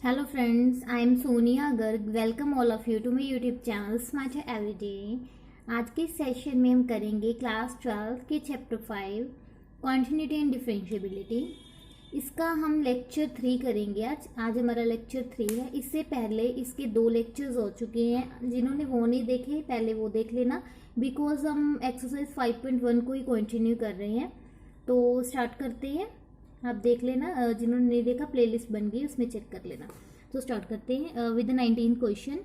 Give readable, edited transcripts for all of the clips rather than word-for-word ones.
Hello friends, I am Sonia Garg. Welcome all of you to my YouTube channel Smarter Everyday. आज के session में हम करेंगे class 12 के चैप्टर 5 कॉन्टिन्यूटी एंड डिफरेंशिएबिलिटी। इसका हम लेक्चर 3 करेंगे आज हमारा लेक्चर 3 है। इससे पहले इसके 2 लेक्चर्स हो चुके हैं, जिन्होंने वो नहीं देखे पहले वो देख लेना, बिकॉज हम एक्सरसाइज 5.1 को ही कंटिन्यू कर रहे हैं। तो स्टार्ट करते हैं, आप देख लेना, जिन्होंने नहीं देखा प्लेलिस्ट बन गई उसमें चेक कर लेना। तो स्टार्ट करते हैं with 19 question.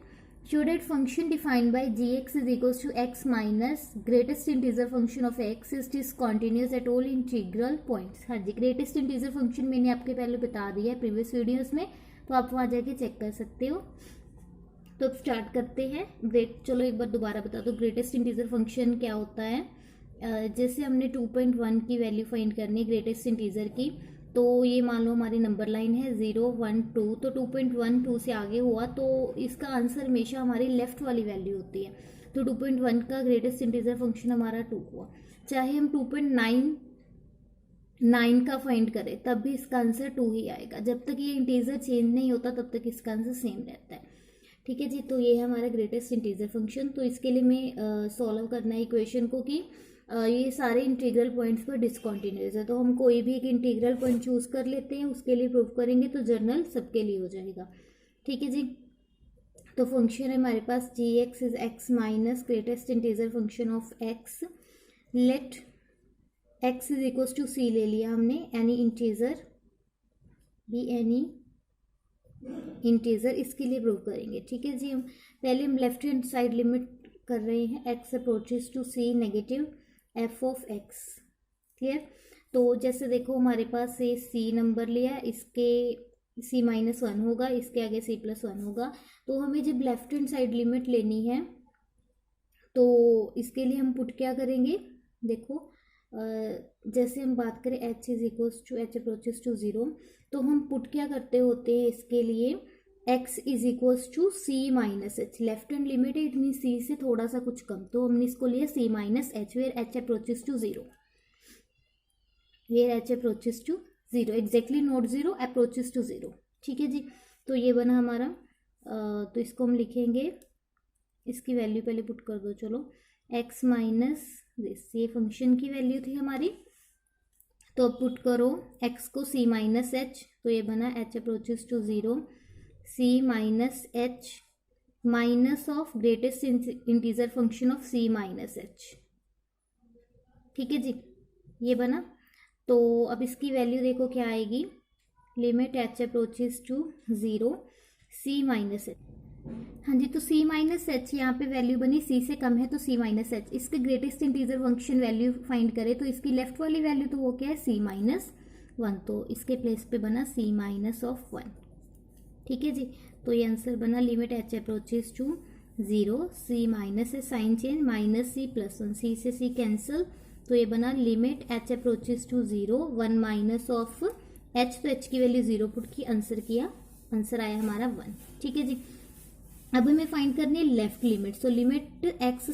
Show that function defined by g x is equals to x minus greatest integer function of x is continuous at all integral points. हाँ जी, ग्रेटेस्ट इंटीजर फंक्शन मैंने आपके पहले बता दिया है प्रीवियस वीडियोस में, तो आप वहाँ जाके चेक कर सकते हो। तो अब स्टार्ट करते हैं। चलो एक बार दोबारा बता दो ग्रेटेस्ट इंटीजर फंक्शन क्या होता है। जैसे हमने 2.1 की वैल्यू फाइंड करनी है ग्रेटेस्ट इंटीजर की, तो ये मान लो हमारी नंबर लाइन है 0 1 2, तो 2.12 से आगे हुआ तो इसका आंसर हमेशा हमारी लेफ्ट वाली वैल्यू होती है। तो 2.1 का ग्रेटेस्ट इंटीजर फंक्शन हमारा 2 हुआ। चाहे हम 2.99 का फाइंड करें तब भी इसका आंसर 2 ही आएगा। जब तक ये इंटीजर चेंज नहीं होता तब तक इसका आंसर सेम रहता है। ठीक है जी, तो ये है हमारा ग्रेटेस्ट इंटीजर फंक्शन। तो इसके लिए मैं सॉल्व करना है इक्वेशन को कि ये सारे इंटीग्रल पॉइंट्स पर डिसकंटिन्यूअस है, तो हम कोई भी एक इंटीग्रल पॉइंट चूज कर लेते हैं, उसके लिए प्रूव करेंगे तो जनरल सबके लिए हो जाएगा। ठीक है जी, तो फंक्शन है हमारे पास g x is x minus greatest integer function of x. Let x is equals to c ले लिया हमने, any integer be any integer, इसके लिए प्रूव करेंगे। ठीक है जी, हम लेफ्ट हैंड साइड लिमिट कर रहे हैं, x approaches to c negative f of x. Clear. तो जैसे देखो हमारे पास से सी नंबर लिया, इसके सी -1 होगा, इसके आगे सी +1 होगा। तो हमें जब लेफ्ट हैंड साइड लिमिट लेनी है तो इसके लिए हम पुट क्या करेंगे, देखो जैसे हम बात करें h is equals to h approaches to 0, तो हम पुट क्या करते होते हैं इसके लिए, x is equals to c minus h. Left hand limit है, इट मीन सी से थोड़ा सा कुछ कम, तो हमने इसको लिया c minus h where h approaches to 0, where h approaches to 0 exactly not 0 approaches to 0। ठीक है जी, तो ये बना हमारा। तो इसको हम लिखेंगे, इसकी वैल्यू पहले पुट कर दो। चलो x माइनस दिस, ये फंक्शन की वैल्यू थी हमारी, तो अब पुट करो x को c माइनस एच, तो ये बना h approaches to 0 c minus h minus of greatest integer function of c minus h. ठीक है जी, ये बना। तो अब इसकी वैल्यू देखो क्या आएगी, limit h approaches to 0 c minus h. हाँ जी, तो c माइनस एच यहाँ पे वैल्यू बनी, c से कम है तो c माइनस एच। इसके greatest integer function value find करें तो इसकी लेफ्ट वाली वैल्यू तो वो क्या है c -1, तो इसके प्लेस पे बना c -1। ठीक है जी, तो ये आंसर बना limit h approaches to 0 c minus है, sign change minus c +1, c से c कैंसिल, तो ये बना limit h approaches to 0 1 minus of h, तो h की वैल्यू 0 पुट की, आंसर किया, आंसर आया हमारा 1। ठीक है जी, अब हमें फाइंड करनी है left limit. So limit x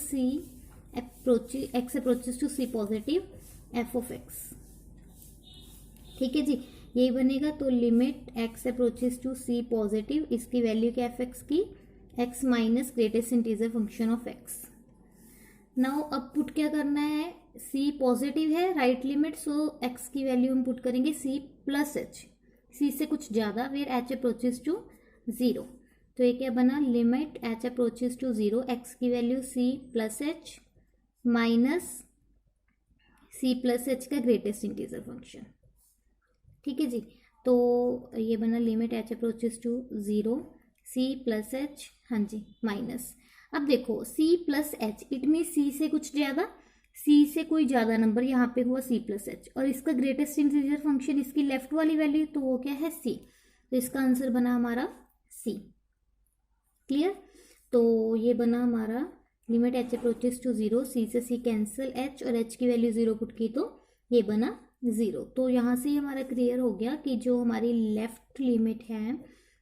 approaches to c positive f of x। ठीक है जी, यही बनेगा। तो limit x approaches to c positive, इसकी वैल्यू क्या f x की, x minus greatest integer function of x। Now अब पुट क्या करना है, c पॉजिटिव है राइट लिमिट, सो x की वैल्यू हम पुट करेंगे c प्लस एच, c से कुछ ज्यादा, वेयर h अप्रोचेस टू 0। तो ये क्या बना, limit h approaches to 0, x की value c plus h minus c plus h का ग्रेटेस्ट इंटीजर फंक्शन। ठीक है जी, तो ये बना limit h approaches to 0 c plus h, हाँ जी माइनस। अब देखो c plus h, it mean c से कुछ ज्यादा, c से कोई ज्यादा नंबर, यहाँ पे हुआ c प्लस एच, और इसका ग्रेटेस्ट इंटीजर फंक्शन इसकी लेफ्ट वाली वैल्यू तो वो क्या है c, तो इसका आंसर बना हमारा c। क्लियर। तो ये बना हमारा limit h approaches to 0 c से c कैंसिल h, और h की वैल्यू 0 पुट की, तो ये बना 0। तो यहाँ से हमारा क्लियर हो गया कि जो हमारी लेफ्ट लिमिट है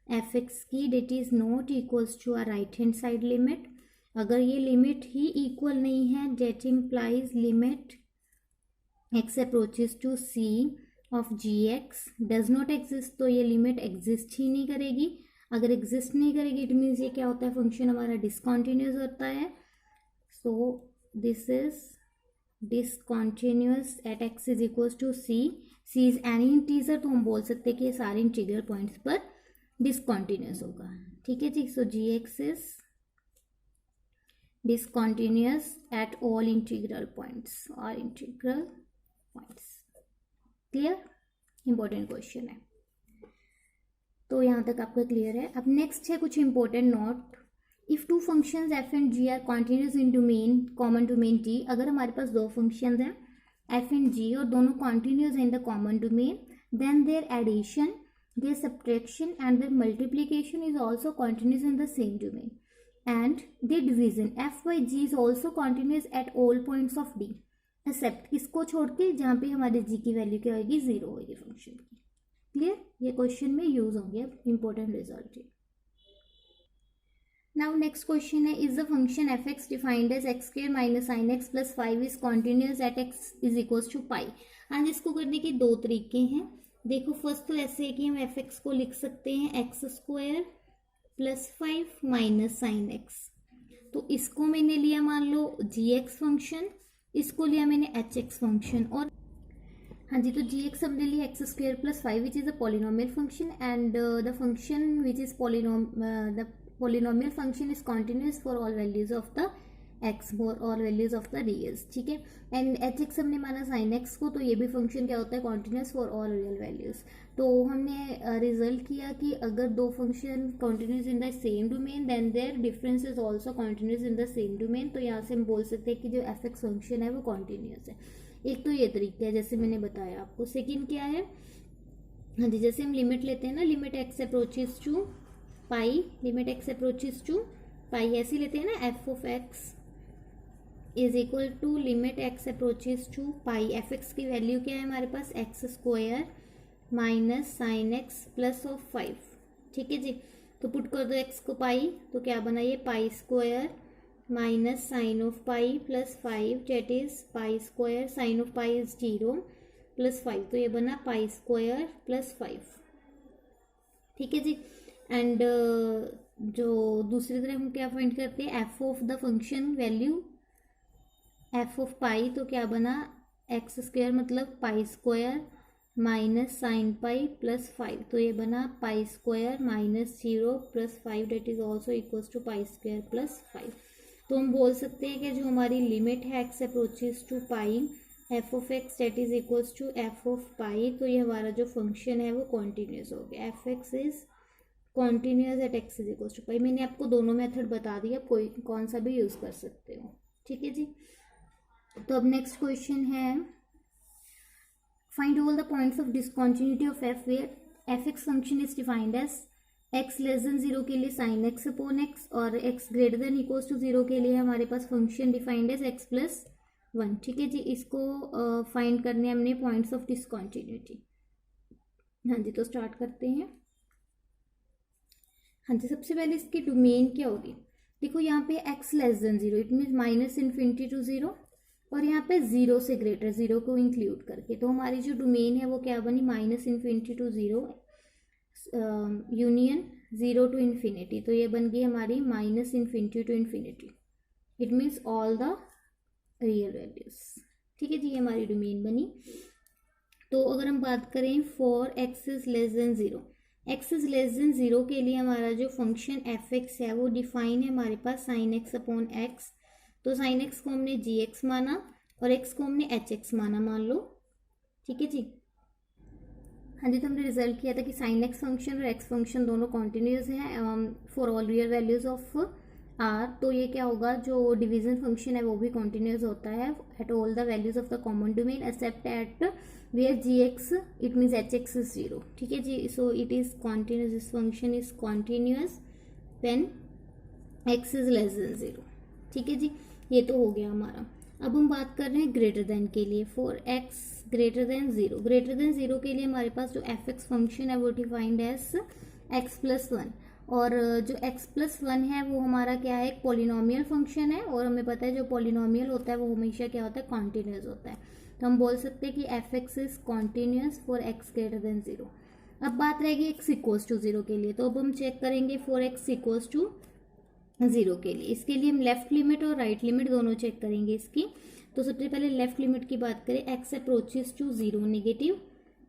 एफ एक्स की, that is not equals to our right hand side limit. अगर ये लिमिट ही इक्वल नहीं है, that implies limit x approaches to c of g x does not exist, तो ये लिमिट एग्जिस्ट ही नहीं करेगी। अगर एग्जिस्ट नहीं करेगी इट मीन्स ये क्या होता है, फंक्शन हमारा डिसकॉन्टिन्यूस होता है. So this is discontinuous at x is equal to c. C is any integer, तो हम बोल सकते हैं कि ये सारे इंटीग्रल पॉइंट्स पर डिसकॉन्टिन्यूस होगा. ठीक है जी. So g x is discontinuous at all integral points or integral points. Clear? Important question है. तो यहाँ तक आपका क्लियर है. अब नेक्स्ट है कुछ important note. If two functions f and g are continuous in domain common domain t, अगर हमारे पास दो फंक्शंस हैं एफ एंड जी और दोनों continuous in the common domain, then their addition, their subtraction and their multiplication is also continuous in the same domain. And their division f by g is also continuous at all points of d except किसको छोड़ के, जहाँ पे हमारे g की value क्या होगी, 0 होगी फंक्शन की. क्लियर? ये क्वेश्चन में यूज होंगे. अब इंपॉर्टेंट रिजल्ट है. नाउ नेक्स्ट क्वेश्चन है, is the function f x defined as x square minus sine x plus 5 is continuous at x is equal to pi. And इसको करने के दो तरीके हैं. देखो फर्स्ट तो ऐसे है कि हम एफ एक्स को लिख सकते हैं x square plus 5 minus sine x. तो इसको मैंने लिया मान लो जी एक्स फंक्शन, इसको लिया मैंने एच एक्स फंक्शन. और हाँ जी, तो जी एक्स हमने लिया x square plus 5 which is a polynomial function and the function which is the polynomial function is continuous for all values of the x, for all values of the reals. ठीक है. And H x हमने माना sine x को, तो ये भी function क्या होता है, continuous for all real values. तो हमने रिजल्ट किया कि अगर दो function continuous in the same domain then their difference is also continuous in the same domain. तो यहाँ से हम बोल सकते हैं कि जो एफ एक्स फंक्शन है वो कॉन्टिन्यूस है. एक तो ये तरीका है जैसे मैंने बताया आपको. सेकेंड क्या है, हाँ जी, जैसे हम लिमिट लेते हैं ना, limit x approaches to pi, limit x approaches to pi ऐसे लेते हैं ना, f of x is equal to limit x approaches to pi. F x की वैल्यू क्या है हमारे पास, x square minus sine x plus of 5. ठीक है जी. तो पुट कर दो एक्स को पाई, तो क्या बना ये pi square minus sine of pi plus 5 that is pi square, sine of pi is 0 plus 5, तो ये बना पाई स्क्वायर प्लस 5. ठीक है जी. एंड जो दूसरी तरफ हम क्या फाइंड करते हैं, f of the function value f of pi, तो क्या बना एक्स स्क्वायर मतलब pi square minus sine pi plus 5, तो ये बना pi square minus 0 plus 5 that is also equals to pi square plus 5. तो हम बोल सकते हैं कि जो हमारी लिमिट है x approaches to pi f of x that is equals to f of pi, तो ये हमारा जो फंक्शन है वो कॉन्टिन्यूस हो गया. F x is continuous at x is equals to pi. मैंने आपको दोनों मेथड बता दिया, कोई कौन सा भी यूज कर सकते हो. ठीक है जी. तो अब नेक्स्ट क्वेश्चन है, find all the points of discontinuity of f where f x function is defined as x less than 0 के लिए साइन एक्स अपॉन एक्स और x greater than equals to 0 के लिए हमारे पास function defined as x plus 1. ठीक है जी. इसको फाइंड करने हमने पॉइंट्स ऑफ डिसकॉन्टिन्यूटी. हाँ जी, तो स्टार्ट करते हैं. हाँ जी, सबसे पहले इसकी डोमेन क्या होगी. देखो यहाँ पे x less than 0 it mean minus infinity to 0 और यहाँ पे 0 से ग्रेटर 0 को इंक्लूड करके, तो हमारी जो डोमेन है वो क्या बनी, minus infinity to 0 union 0 to infinity. तो ये बन गई हमारी minus infinity to infinity. It means all the real values. ठीक है जी, ये हमारी डोमेन बनी. तो अगर हम बात करें for x is less than 0, x is less than 0 के लिए हमारा जो फंक्शन एफ एक्स है वो डिफाइन है हमारे पास साइन एक्स अपॉन एक्स. तो साइन एक्स को हमने जी एक्स माना और एक्स को हमने एच एक्स माना मान लो. ठीक है जी. हाँ जी, तो हमने रिजल्ट किया था कि साइन एक्स फंक्शन और एक्स फंक्शन दोनों कॉन्टिन्यूस हैं for all real values of R. तो ये क्या होगा, जो डिवीजन फंक्शन है वो भी कॉन्टिन्यूस होता है at all the values of the common domain except at where g x it means h x is 0. ठीक है जी. So it is continuous, this function is continuous when x is less than 0. ठीक है जी. ये तो हो गया हमारा. अब हम बात कर रहे हैं ग्रेटर देन के लिए. For x greater than 0, greater than 0 के लिए हमारे पास जो एफ एक्स फंक्शन है वो डिफाइंड एज एक्स प्लस 1 और जो x प्लस 1 है वो हमारा क्या है, एक पॉलिनोमियल फंक्शन है और हमें पता है जो पॉलिनोमियल होता है वो हमेशा क्या होता है, कॉन्टिन्यूस होता है. तो हम बोल सकते हैं कि F x is continuous for x greater than 0. अब बात रहेगी एक्स इक्वल्स टू 0 के लिए, तो अब हम चेक करेंगे फॉर एक्स इक्वल्स टू 0 के लिए। इसके लिए हम लेफ्ट लिमिट और राइट लिमिट दोनों चेक करेंगे इसकी। तो सबसे पहले लेफ्ट लिमिट की बात करें, एक्स अप्रोचेस टू 0 नेगेटिव,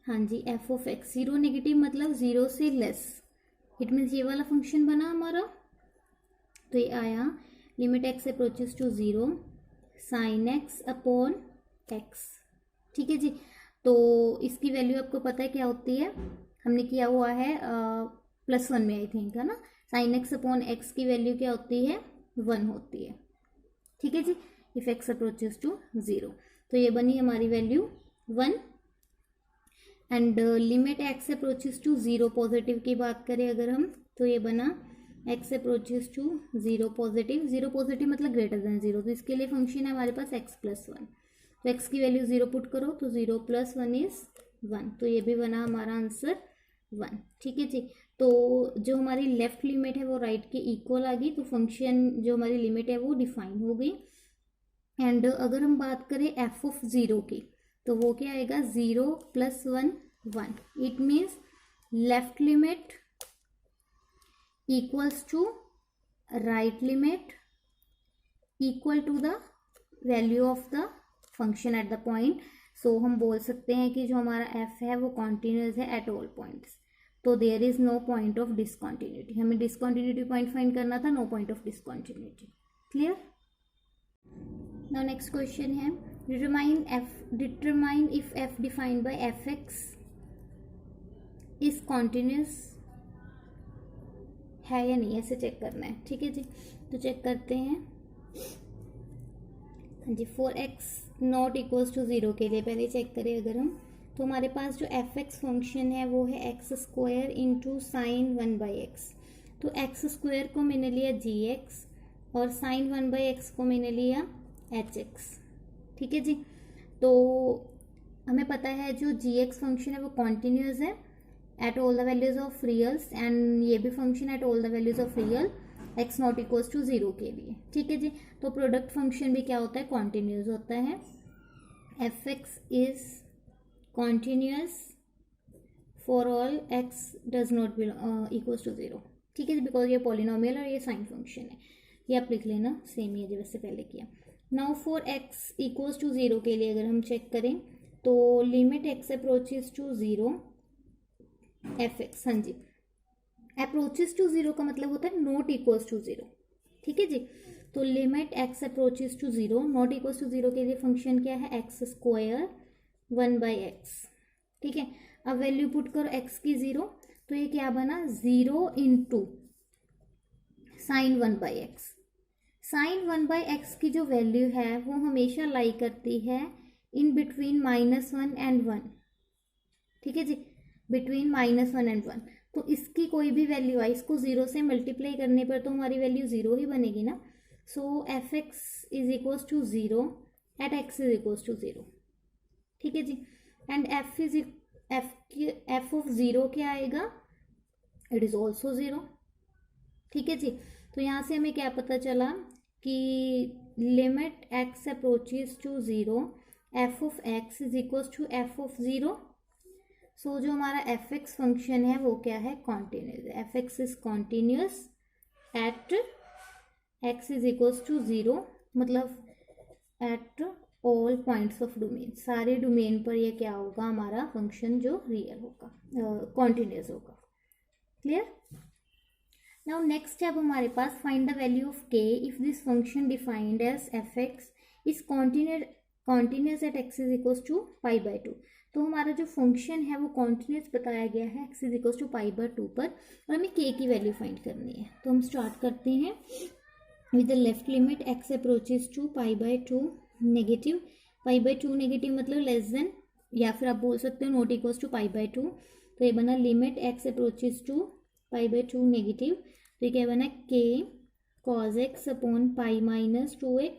हाँ जी, एफ ऑफ एक्स 0 नेगेटिव मतलब 0 से लेस, इट मीन्स ये वाला फंक्शन बना हमारा। तो ये आया limit x approaches to 0 sine x upon x, ठीक है जी। तो इसकी वैल्यू आपको पता है क्या होती है, हमने किया हुआ है +1 में आई थिंक, है ना। साइन एक्स अपॉन एक्स की वैल्यू क्या होती है, 1 होती है, ठीक है जी, इफ एक्स अप्रोचेस टू 0। तो ये बनी हमारी value 1। And limit x approaches to 0 positive की बात करें अगर हम, तो ये बना x approaches to 0 positive, 0 positive मतलब ग्रेटर देन 0। तो इसके लिए फंक्शन है हमारे पास x + 1। तो x की वैल्यू 0 पुट करो तो 0 + 1 इज 1। तो ये भी बना हमारा आंसर 1, ठीक है जी। तो जो हमारी लेफ्ट लिमिट है वो राइट के इक्वल आ गई, तो फंक्शन जो हमारी लिमिट है वो डिफाइन हो गई। एंड अगर हम बात करें एफ ऑफ 0 की, तो वो क्या आएगा, 0 + 1 1। It means left limit equals to right limit equal to the value of the function at the point. सो हम बोल सकते हैं कि जो हमारा f है वो कॉन्टिन्यूस है एट ऑल पॉइंट्स। तो there is no point of discontinuity, हमें डिसकॉन्टिन्यूटी पॉइंट फाइंड करना था, no point of discontinuity. Clear. Now next question है, determine if f defined by fx is continuous है या नहीं, ऐसे चेक करना है, ठीक है जी। तो चेक करते हैं, हाँ जी, 4x नॉट इक्वल्स टू 0 के लिए पहले चेक करें अगर हम, तो हमारे पास जो fx फंक्शन है वो है x² इंटू साइन 1/x। तो x² को मैंने लिया gx और साइन 1/x को मैंने लिया hx, ठीक है जी। तो हमें पता है जो gx फंक्शन है वो कॉन्टिन्यूस है at all the values of reals, and ये भी function at all the values of real x not equals to 0 के लिए, ठीक है जी। तो प्रोडक्ट फंक्शन भी क्या होता है, कॉन्टिन्यूस होता है। fx is continuous for all x does not equals to 0, ठीक है जी, बिकॉज ये पॉलिनोमियल और ये साइन फंक्शन है, ये आप लिख लेना, सेम ही है जैसे पहले किया। Now for x equals to 0 के लिए अगर हम चेक करें, तो limit x approaches to 0 fx, हाँ जी, अप्रोचेस टू 0 का मतलब होता है नॉट इक्वल्स टू 0, ठीक है जी। तो limit x approaches to 0 not equals to 0 के लिए फंक्शन क्या है, x² 1/x, ठीक है। अब वैल्यू पुट करो x की 0, तो ये क्या बना, 0 into sine 1/x। Sign 1/x की जो वैल्यू है वो हमेशा लाई करती है इन बिटवीन -1 एंड 1, ठीक है जी, बिटवीन -1 एंड 1। तो इसकी कोई भी वैल्यू आई, इसको 0 से मल्टीप्लाई करने पर तो हमारी वैल्यू 0 ही बनेगी ना। So fx is equals to 0 at x is equals to 0, ठीक है जी। एंड f ऑफ 0 क्या आएगा, इट इज ऑल्सो 0, ठीक है जी। तो यहाँ से हमें क्या पता चला कि limit x approaches to 0 f of x is equals to f of 0। So जो हमारा fx फंक्शन है वो क्या है, कॉन्टिन्यूस है। fx is continuous at x is equals to 0, मतलब at all points of domain, सारे डोमेन पर ये क्या होगा, हमारा फंक्शन जो रियल होगा, कॉन्टिन्यूस होगा। क्लियर। नाउ नेक्स्ट स्टेप हमारे पास, find the value of k if this function defined as fx is continuous at x is equals to π/2। तो हमारा जो फंक्शन है वो कॉन्टिन्यूस बताया गया है x इज इक्वल्स टू π/2 पर, और हमें k की वैल्यू फाइंड करनी है। तो हम स्टार्ट करते हैं with the left limit x approaches to π/2 negative, π/2 negative मतलब लेस देन, या फिर आप बोल सकते हो नॉट इक्वल्स टू π/2। तो ये बना limit x approaches to π/2 negative, तो ये क्या बना, k cos x upon π-2x,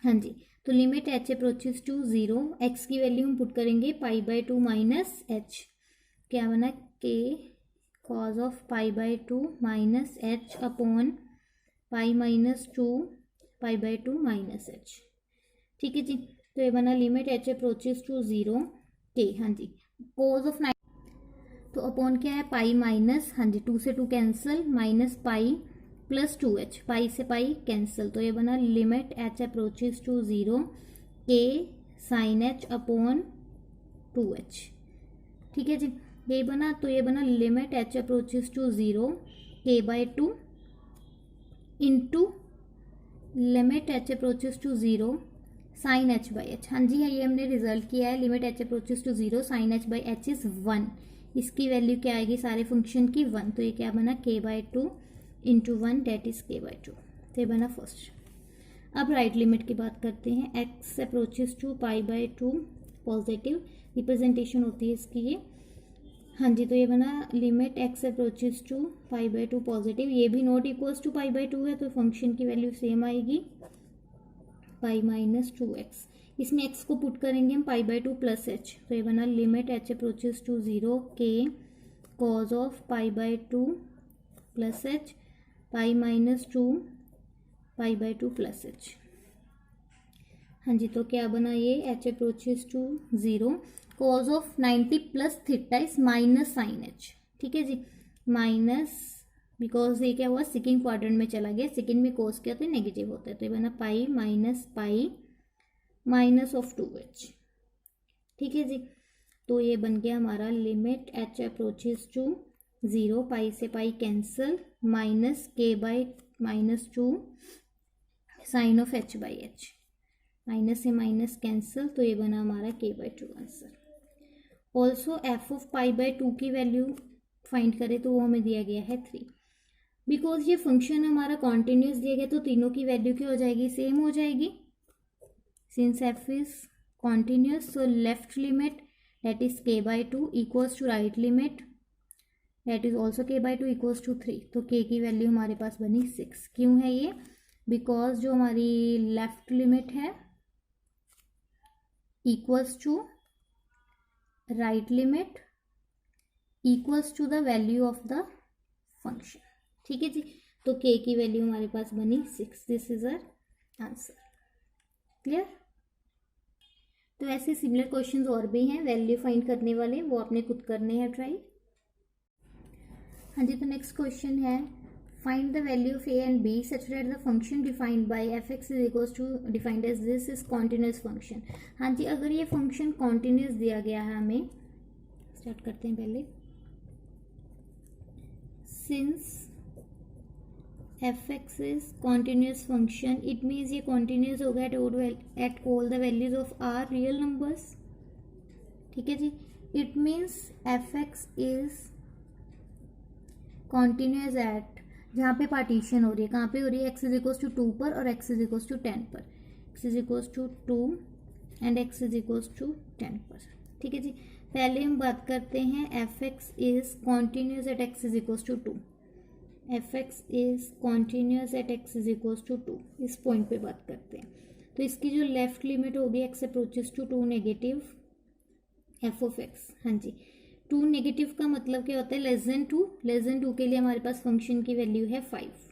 हाँ जी। तो limit h approaches to 0, x की वैल्यू हम पुट करेंगे π/2 माइनस h, क्या बना, k cos of π/2 minus h upon π-2 π/2 minus h, ठीक है जी। तो ये बना limit h approaches to 0 k, हाँ जी, cos ऑफ तो अपॉन क्या है पाई माइनस, हाँ जी 2 से 2 cancel, minus pi plus 2h, pi से पाई कैंसिल, तो ये बना limit h approaches to 0 k sine h upon 2h। ठीक है जी, ये बना, तो ये बना limit h approaches to 0 k/2 into limit h approaches to 0 sine h/h। हाँ जी, ये हमने रिजल्ट किया है, limit h approaches to 0 sine h/h is 1। इसकी वैल्यू क्या आएगी सारे फंक्शन की 1, तो ये क्या बना k/2 into 1 date is k/2। तो ये बना फर्स्ट। अब राइट लिमिट की बात करते हैं, x approaches to π/2 positive representation होती है इसकी ये, हाँ जी, तो ये बना limit x approaches to π/2 positive, ये भी नॉट इक्वल्स टू π/2 है, तो फंक्शन की वैल्यू सेम आएगी पाई माइनस 2x। इसमें x को पुट करेंगे हम π/2 प्लस h, तो ये बना limit h approaches to 0 k cos of π/2 plus h pi minus 2 π/2 plus h। हाँ जी, तो क्या बना ये h approaches to 0 cos of 90 plus theta is minus sine h। ठीक है जी, माइनस, बिकॉज ये क्या हुआ सेकंड क्वाड्रेंट में चला गया, सेकंड में कोस क्या होता है नेगेटिव होता है, तो ये बना पाई माइनस ऑफ 2h। ठीक है जी, तो ये बन गया हमारा limit h approaches to 0 pi से pi cancel, minus k/-2 sine of h/h, minus से माइनस कैंसल, तो ये बना हमारा k/2 answer. Also f of π/2 की वैल्यू फाइंड करें तो वो हमें दिया गया है 3। बिकॉज ये फंक्शन हमारा कॉन्टिन्यूस दिया गया, तो तीनों की वैल्यू क्या हो जाएगी सेम हो जाएगी, since f is continuous, so left limit that is k/2 equals to right limit that is also k/2 equals to 3। तो k की वैल्यू हमारे पास बनी 6। क्यों है ये, बिकॉज जो हमारी लेफ्ट लिमिट है equals to right limit equals to the value of the function. ठीक है जी, तो k की वैल्यू हमारे पास बनी 6। This is our answer. Clear. तो ऐसे सिमिलर क्वेश्चंस और भी हैं वैल्यू फाइंड करने वाले, वो आपने खुद करने हैं ट्राई। हाँ जी, तो नेक्स्ट क्वेश्चन है find the value of a and b such that the function defined by f(x) is equals to defined as this is continuous function. हाँ जी, अगर ये फंक्शन कॉन्टिन्यूस दिया गया है, हमें स्टार्ट करते हैं पहले, since f(x) is continuous function, it means ये continuous होगा at all the values of r real numbers। ठीक है जी, it means f(x) is continuous at, जहाँ पे पार्टीशन हो रही है, कहाँ पे हो रही है, x इज इक्वल्स टू 2 पर और x इज इक्वल्स टू 10 पर, x is equals to 2 and x is equals to 10 पर। ठीक है जी, पहले हम बात करते हैं f(x) is continuous at x is equals to 2, f(x) is continuous at x is equals to 2, इस पॉइंट पे बात करते हैं। तो इसकी जो लेफ्ट लिमिट होगी x approaches to 2 negative f of x। हाँ जी, 2 नेगेटिव का मतलब क्या होता है, लेस देन 2, लेस देन 2 के लिए हमारे पास फंक्शन की वैल्यू है 5।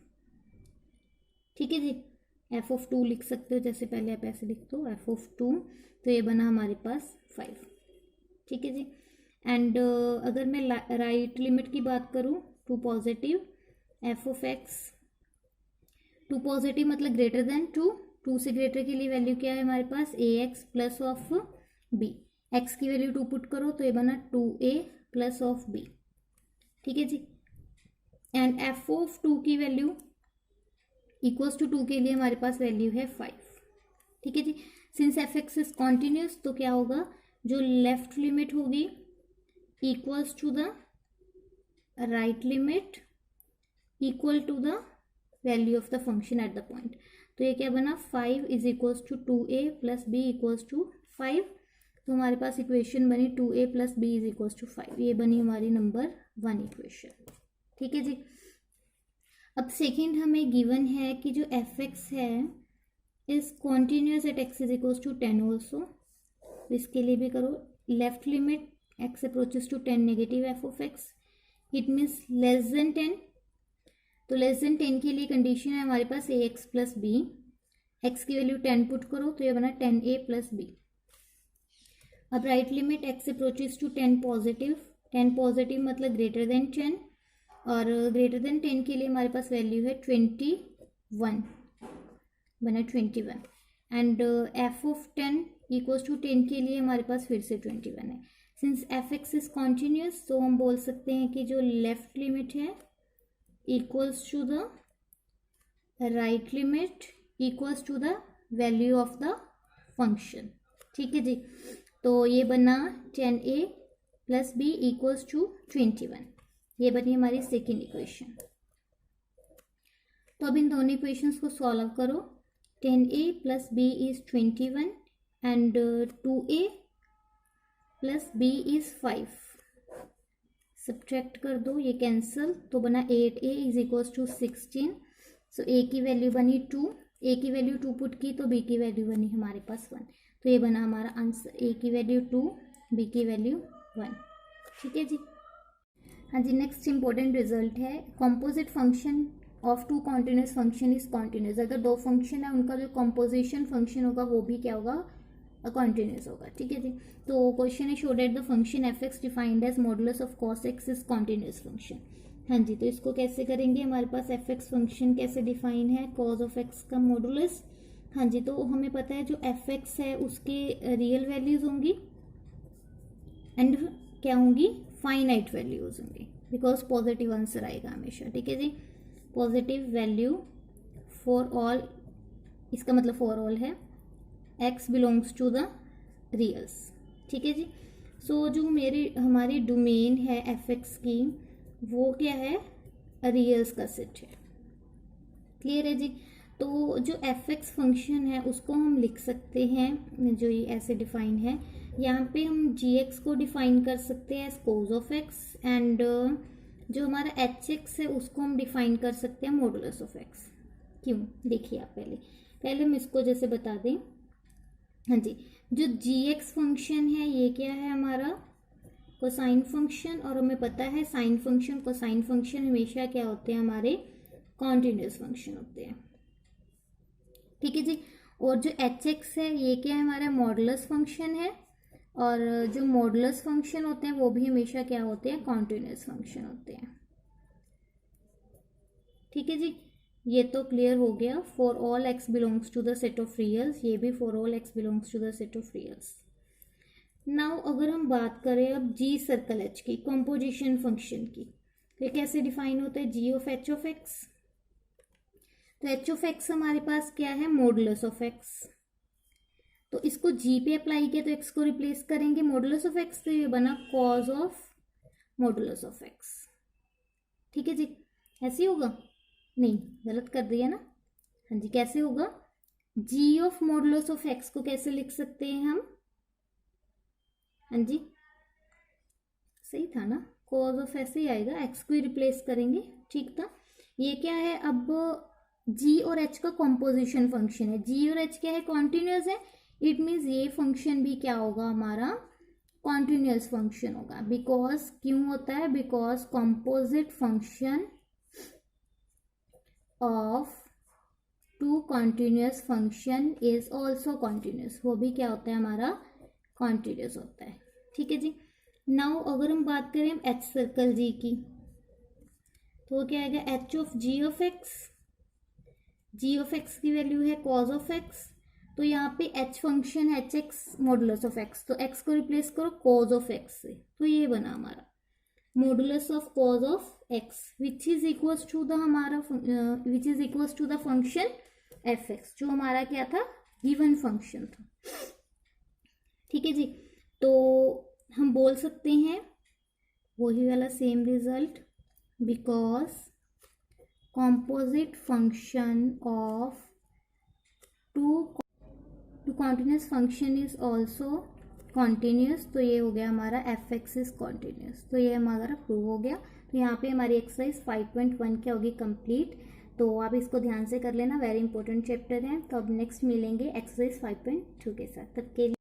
ठीक है जी, f ऑफ 2 लिख सकते हो, जैसे पहले आप ऐसे लिख दो f ऑफ 2, तो ये बना हमारे पास 5। ठीक है जी, एंड अगर मैं राइट लिमिट की बात करूँ to positive f of x, to positive मतलब ग्रेटर देन 2, 2 से ग्रेटर के लिए वैल्यू क्या है हमारे पास ax plus of b, x की वैल्यू 2 पुट करो तो ये बना 2a प्लस ऑफ b। ठीक है जी, एंड f ऑफ 2 की वैल्यू इक्वल्स टू 2 के लिए हमारे पास वैल्यू है 5। ठीक है जी, सिंस f(x) इज कॉन्टिन्यूस, तो क्या होगा, जो लेफ्ट लिमिट होगी equals to the right limit equal to the value of the function at the point. तो ये क्या बना, 5 is equals to 2a plus b equals to 5। तो हमारे पास इक्वेशन बनी 2a plus b is equals to 5, ये बनी हमारी नंबर 1 इक्वेशन। ठीक है जी, अब सेकेंड हमें गिवन है कि जो f(x) है is continuous at x is equals to 10 also. तो इसके लिए भी करो, left limit x approaches to 10 negative f of x, it means less than 10। तो लेस देन 10 के लिए कंडीशन है हमारे पास ax प्लस b, x की वैल्यू 10 पुट करो तो ये बना 10a प्लस b। अब right limit x approaches to 10 positive, 10 positive मतलब ग्रेटर देन 10, और ग्रेटर देन 10 के लिए हमारे पास वैल्यू है 21, बना 21। And f of 10 equals to 10 के लिए हमारे पास फिर से 21 है। Since f x is continuous, तो हम बोल सकते हैं कि जो लेफ्ट लिमिट है equals to the right limit equals to the value of the function. ठीक है जी, तो ये बना 10a plus B equals to 21, ये बनी हमारी सेकेंड इक्वेशन। तो अब इन दोनों इक्वेशंस को सॉल्व करो। 10a plus b is 21 and 2a plus b is 5, subtract कर दो, ये कैंसिल, तो बना 8a is equals to 16। So a की वैल्यू बनी 2, a की वैल्यू 2 पुट की तो b की वैल्यू बनी हमारे पास 1, तो ये बना हमारा आंसर, a की वैल्यू 2, b की वैल्यू 1। ठीक है जी। हाँ जी, नेक्स्ट इंपॉर्टेंट रिजल्ट है, composite function of two continuous function is continuous. अगर दो फंक्शन है उनका जो कॉम्पोजिशन फंक्शन होगा वो भी क्या होगा, कॉन्टिन्यूस होगा। ठीक है जी। तो क्वेश्चन है show that the function f x defined as modulus of cos x is continuous function. हाँ जी, तो इसको कैसे करेंगे, हमारे पास एफ एक्स फंक्शन कैसे डिफाइन है, कॉस ऑफ एक्स का मॉडुलस। हाँ जी, तो हमें पता है जो एफ एक्स है उसके रियल वैल्यूज होंगी एंड क्या होंगी, फाइनाइट वैल्यूज होंगी, बिकॉज पॉजिटिव आंसर आएगा हमेशा। ठीक है जी, पॉजिटिव वैल्यू फॉर ऑल, इसका मतलब फॉर ऑल है x belongs to the reals. ठीक है जी। सो जो हमारी डोमेन है एफ एक्स की वो क्या है, रियल्स का सेट है। क्लियर है जी। तो जो एफ एक्स फंक्शन है उसको हम लिख सकते हैं, जो ये ऐसे डिफाइन है, यहाँ पे हम जी एक्स को डिफाइन कर सकते हैं as cos of x, and जो हमारा एच एक्स है उसको हम डिफाइन कर सकते हैं मॉडुलस ऑफ एक्स। क्यों, देखिए आप पहले हम इसको जैसे बता दें। हाँ जी, जो जी एक्स फंक्शन है ये क्या है हमारा, कोसाइन फंक्शन, और हमें पता है साइन फंक्शन कोसाइन फंक्शन हमेशा क्या होते हैं, हमारे कॉन्टिन्यूस फंक्शन होते हैं। ठीक है जी। और जो एच एक्स है ये क्या है, हमारा मॉडुलस फंक्शन है, और जो मॉडुलस फंक्शन होते हैं वो भी हमेशा क्या होते हैं, कॉन्टिन्यूस फंक्शन होते हैं। ठीक है जी, ये तो क्लियर हो गया। For all x belongs to the set of reals, ये भी for all x belongs to the set of reals. Now अगर हम बात करें अब जी सर्कल एच की, कॉम्पोजिशन फंक्शन की, तो ये कैसे डिफाइन होता है, g of h of x. तो एच ऑफ एक्स हमारे पास क्या है, मॉडुलस ऑफ एक्स, तो इसको जी पे अप्लाई किया तो एक्स को रिप्लेस करेंगे मॉडुलस ऑफ एक्स, तो ये बना cause of modulus of x. ठीक है जी, ऐसे होगा, नहीं गलत कर दिया ना। हाँ जी, कैसे होगा, जी ऑफ मॉडुलस ऑफ एक्स को कैसे लिख सकते हैं हम, हाँ जी सही था ना, कॉज ऑफ ऐसे ही आएगा, एक्स को ही रिप्लेस करेंगे। ठीक था, ये क्या है, अब जी और एच का कॉम्पोजिशन फंक्शन है, जी और एच क्या है, कॉन्टिन्यूस है, इट मीन्स ये फंक्शन भी क्या होगा हमारा, कॉन्टिन्यूस फंक्शन होगा। बिकॉज क्यों होता है, because composite function of two continuous function is also continuous, वो भी क्या होता है हमारा, कॉन्टिन्यूस होता है। ठीक है जी। नाउ अगर हम बात करें एच सर्कल जी की, तो वो क्या आएगा, h of g of x, g of x की वैल्यू है कॉज ऑफ एक्स, तो यहाँ पे h function h x modulus of x, तो एक्स को रिप्लेस करो कॉज ऑफ एक्स से, तो ये बना हमारा modulus of cos of x which is equals to the हमारा which is equals to the function f x, जो हमारा क्या था, गिवन फंक्शन था। ठीक है जी, तो हम बोल सकते हैं वही वाला same result, because composite function of two continuous function is also continuous, तो ये हो गया हमारा एफ एक्स इज कॉन्टिन्यूस, तो ये हमारा प्रूव हो गया। तो यहाँ पे हमारी एक्सरसाइज 5.1 क्या होगी, कंप्लीट। तो आप इसको ध्यान से कर लेना, वेरी इंपॉर्टेंट चैप्टर है। तो अब नेक्स्ट मिलेंगे एक्सरसाइज 5.2 के साथ, तब के लिए